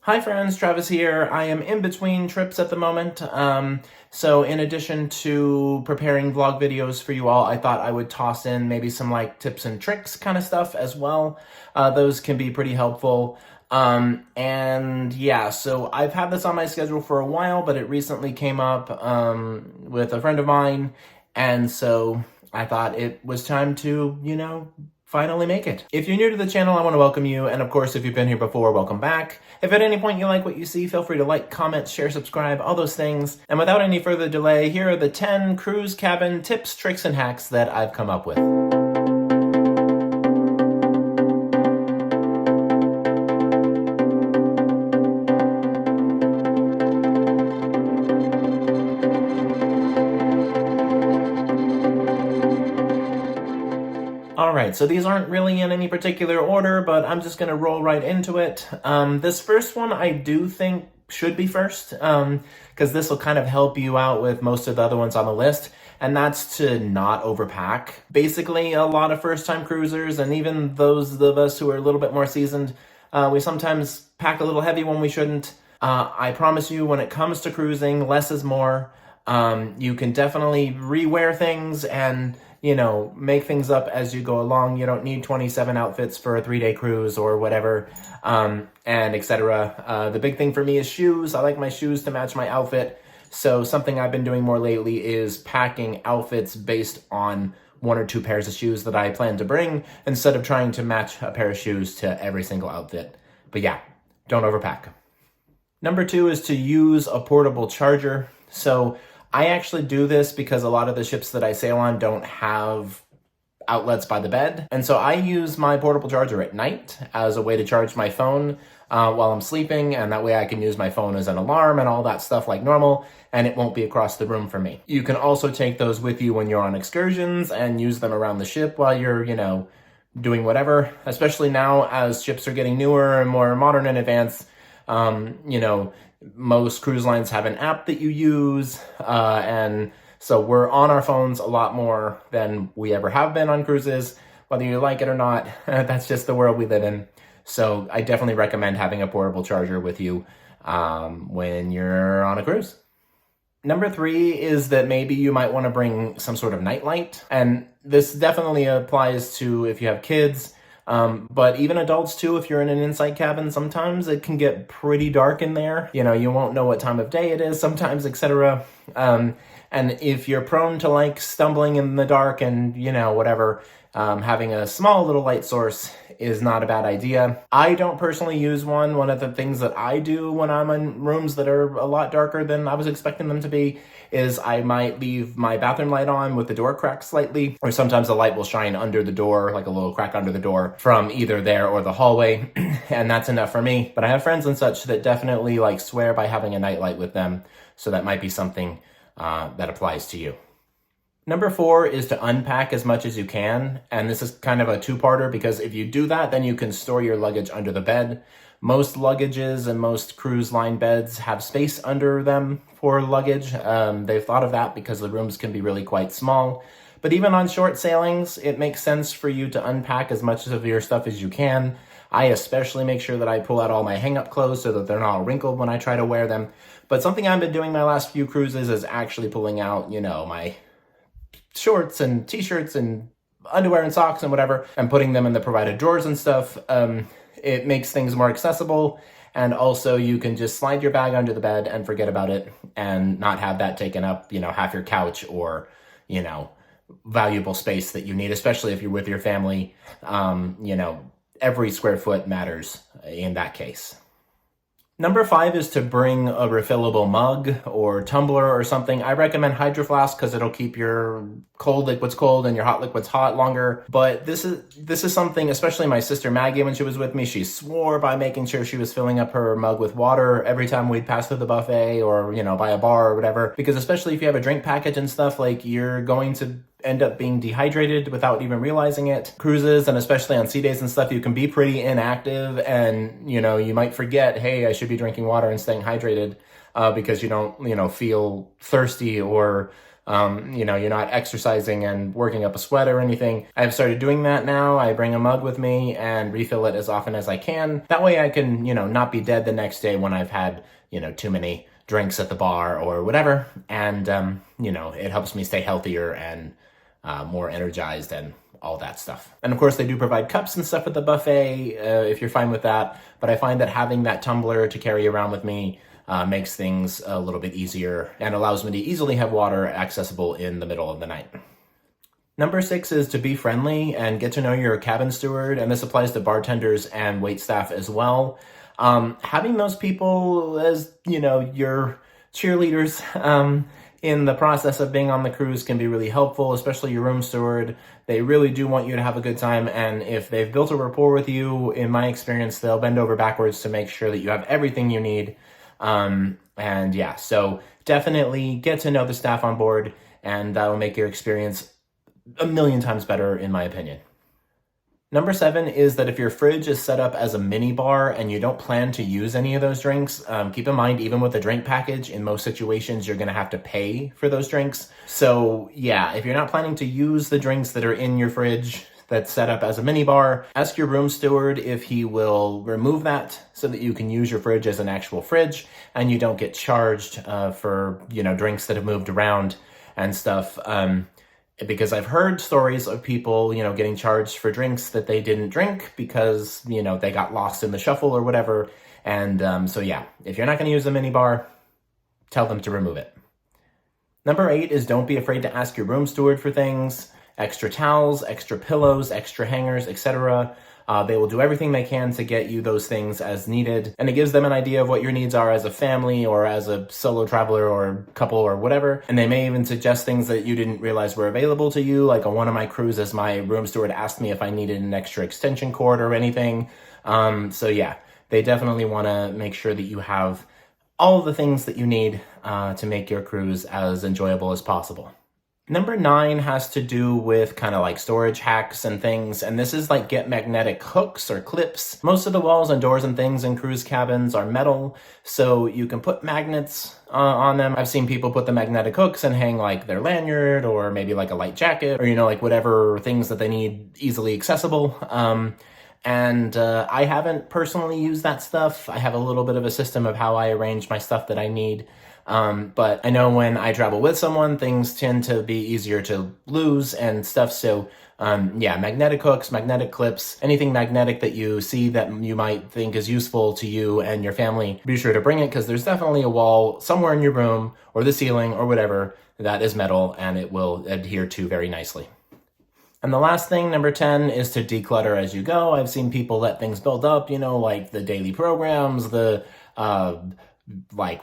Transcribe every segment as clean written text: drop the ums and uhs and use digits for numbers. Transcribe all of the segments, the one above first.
Hi friends, Travis here. I am in between trips at the moment. So in addition to preparing vlog videos for you all, I thought I would toss in maybe some like tips and tricks kind of stuff as well. Those can be pretty helpful. And yeah, so I've had this on my schedule for a while, but it recently came up with a friend of mine. And so I thought it was time to, finally make it. If you're new to the channel, I want to welcome you, and of course, if you've been here before, welcome back. If at any point you like what you see, feel free to like, comment, share, subscribe, all those things. And without any further delay, here are the 10 cruise cabin tips, tricks, and hacks that I've come up with. Alright, so these aren't really in any particular order, but I'm just going to roll right into it. This first one I do think should be first, because this will kind of help you out with most of the other ones on the list, and that's to not overpack. Basically, a lot of first-time cruisers, and even those of us who are a little bit more seasoned, we sometimes pack a little heavy when we shouldn't. I promise you, when it comes to cruising, less is more. You can definitely rewear things and make things up as you go along. You don't need 27 outfits for a 3-day cruise or whatever, and etc. The big thing for me is shoes. I like my shoes to match my outfit. So something I've been doing more lately is packing outfits based on 1 or 2 pairs of shoes that I plan to bring, instead of trying to match a pair of shoes to every single outfit. But yeah, don't overpack. Number 2 is to use a portable charger. So I actually do this because a lot of the ships that I sail on don't have outlets by the bed. And so I use my portable charger at night as a way to charge my phone while I'm sleeping. And that way I can use my phone as an alarm and all that stuff like normal, and it won't be across the room from me. You can also take those with you when you're on excursions and use them around the ship while you're, doing whatever. Especially now as ships are getting newer and more modern and advanced, most cruise lines have an app that you use, and so we're on our phones a lot more than we ever have been on cruises, whether you like it or not. That's just the world we live in. So I definitely recommend having a portable charger with you when you're on a cruise. Number 3 is that maybe you might want to bring some sort of nightlight, and this definitely applies to if you have kids. But even adults too, if you're in an inside cabin, sometimes it can get pretty dark in there. You won't know what time of day it is sometimes, etc. And if you're prone to like stumbling in the dark and, whatever, having a small little light source is not a bad idea. I don't personally use one. One of the things that I do when I'm in rooms that are a lot darker than I was expecting them to be is I might leave my bathroom light on with the door cracked slightly, or sometimes the light will shine under the door, like a little crack under the door from either there or the hallway, and that's enough for me. But I have friends and such that definitely swear by having a nightlight with them, so that might be something that applies to you. Number 4 is to unpack as much as you can, and this is kind of a two-parter because if you do that, then you can store your luggage under the bed. Most luggages and most cruise line beds have space under them for luggage. They've thought of that because the rooms can be really quite small. But even on short sailings, it makes sense for you to unpack as much of your stuff as you can. I especially make sure that I pull out all my hang-up clothes so that they're not all wrinkled when I try to wear them. But something I've been doing my last few cruises is actually pulling out, my shorts and t-shirts and underwear and socks and whatever, and putting them in the provided drawers and stuff. It makes things more accessible, and also you can just slide your bag under the bed and forget about it and not have that taken up, half your couch or, valuable space that you need, especially if you're with your family. Every square foot matters in that case. Number 5 is to bring a refillable mug or tumbler or something. I recommend Hydro Flask because it'll keep your cold liquids cold and your hot liquids hot longer. But this is something, especially my sister Maggie, when she was with me, she swore by making sure she was filling up her mug with water every time we'd pass through the buffet or, by a bar or whatever. Because especially if you have a drink package and stuff, you're going to end up being dehydrated without even realizing it. Cruises, and especially on sea days and stuff, you can be pretty inactive and, you might forget, hey, I should be drinking water and staying hydrated because you don't, feel thirsty or You're not exercising and working up a sweat or anything. I've started doing that now. I bring a mug with me and refill it as often as I can. That way I can, not be dead the next day when I've had, too many drinks at the bar or whatever. And, it helps me stay healthier and more energized and all that stuff. And of course, they do provide cups and stuff at the buffet if you're fine with that. But I find that having that tumbler to carry around with me makes things a little bit easier and allows me to easily have water accessible in the middle of the night. Number 6 is to be friendly and get to know your cabin steward, and this applies to bartenders and waitstaff as well. Having those people as, your cheerleaders in the process of being on the cruise can be really helpful, especially your room steward. They really do want you to have a good time, and if they've built a rapport with you, in my experience, they'll bend over backwards to make sure that you have everything you need. So definitely get to know the staff on board, and that'll make your experience a million times better, in my opinion. Number 7 is that if your fridge is set up as a mini bar and you don't plan to use any of those drinks, keep in mind, even with a drink package, in most situations, you're going to have to pay for those drinks. So yeah, if you're not planning to use the drinks that are in your fridge that's set up as a mini bar, ask your room steward if he will remove that so that you can use your fridge as an actual fridge and you don't get charged for, drinks that have moved around and stuff. Because I've heard stories of people, getting charged for drinks that they didn't drink because, they got lost in the shuffle or whatever. And if you're not going to use the mini bar, tell them to remove it. Number 8 is don't be afraid to ask your room steward for things, extra towels, extra pillows, extra hangers, etc. They will do everything they can to get you those things as needed. And it gives them an idea of what your needs are as a family or as a solo traveler or couple or whatever. And they may even suggest things that you didn't realize were available to you. Like on one of my cruises, my room steward asked me if I needed an extra extension cord or anything. They definitely want to make sure that you have all of the things that you need to make your cruise as enjoyable as possible. Number 9 has to do with kind of like storage hacks and things, and this is like get magnetic hooks or clips. Most of the walls and doors and things in cruise cabins are metal, so you can put magnets on them. I've seen people put the magnetic hooks and hang like their lanyard or maybe like a light jacket or, like whatever things that they need easily accessible. I haven't personally used that stuff. I have a little bit of a system of how I arrange my stuff that I need. But I know when I travel with someone, things tend to be easier to lose and stuff. So, magnetic hooks, magnetic clips, anything magnetic that you see that you might think is useful to you and your family, be sure to bring it, because there's definitely a wall somewhere in your room or the ceiling or whatever that is metal, and it will adhere to very nicely. And the last thing, number 10, is to declutter as you go. I've seen people let things build up, like the daily programs, the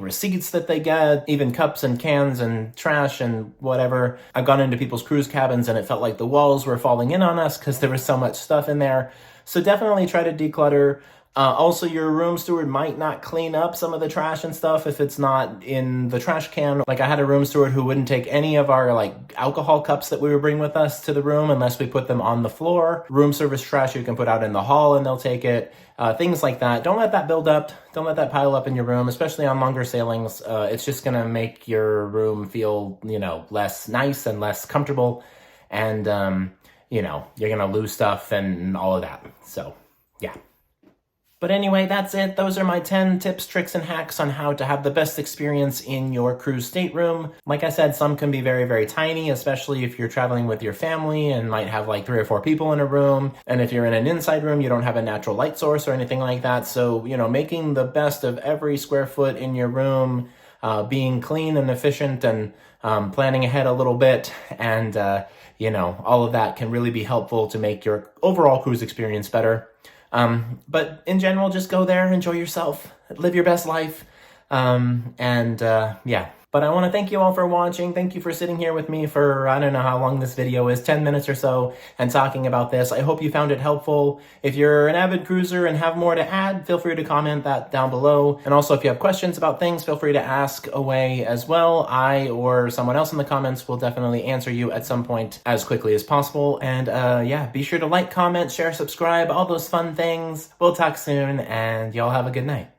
receipts that they get, even cups and cans and trash and whatever. I've gone into people's cruise cabins and it felt like the walls were falling in on us because there was so much stuff in there. So definitely try to declutter. Also, your room steward might not clean up some of the trash and stuff if it's not in the trash can. Like I had a room steward who wouldn't take any of our alcohol cups that we would bring with us to the room unless we put them on the floor. Room service trash you can put out in the hall and they'll take it. Things like that. Don't let that build up. Don't let that pile up in your room, especially on longer sailings. It's just going to make your room feel, less nice and less comfortable. And, you're going to lose stuff and all of that. So, yeah. But anyway, that's it. Those are my 10 tips, tricks, and hacks on how to have the best experience in your cruise stateroom. Like I said, some can be very, very tiny, especially if you're traveling with your family and might have 3 or 4 people in a room. And if you're in an inside room, you don't have a natural light source or anything like that. So, making the best of every square foot in your room, being clean and efficient and planning ahead a little bit. And, all of that can really be helpful to make your overall cruise experience better. But in general, just go there, enjoy yourself, live your best life. But I want to thank you all for watching. Thank you for sitting here with me for, I don't know how long this video is, 10 minutes or so, and talking about this. I hope you found it helpful. If you're an avid cruiser and have more to add, feel free to comment that down below. And also, if you have questions about things, feel free to ask away as well. I or someone else in the comments will definitely answer you at some point as quickly as possible. And be sure to like, comment, share, subscribe, all those fun things. We'll talk soon, and y'all have a good night.